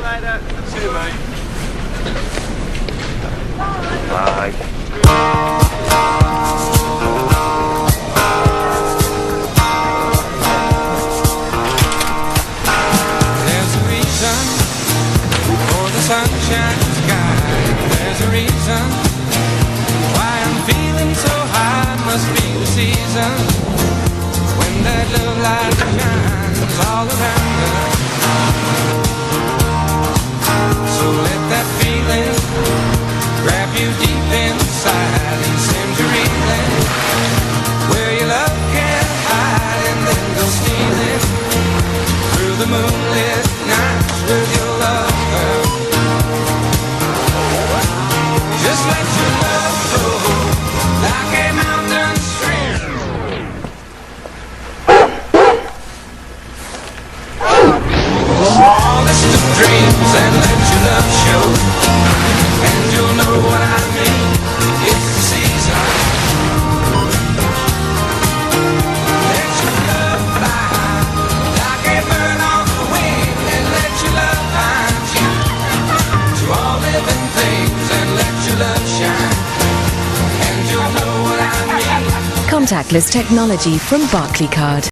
later. See you, mate. Bye. There's a reason for the sunshine sky. There's a reason why I'm feeling so high. Must be the season when that love light shines all around us. So let that feeling grab you deep inside and send you reeling where your love can't hide, and then go stealing through the moonlit nights with your love, girl. Just let your love flow like a mountain stream. Smallest of dreams, and let your love show, and you'll know what I mean. It's the season. Let your love fly like a bird on the wing, and let your love find you to all living things, and let your love shine, and you'll know what I mean. Contactless technology from Barclaycard.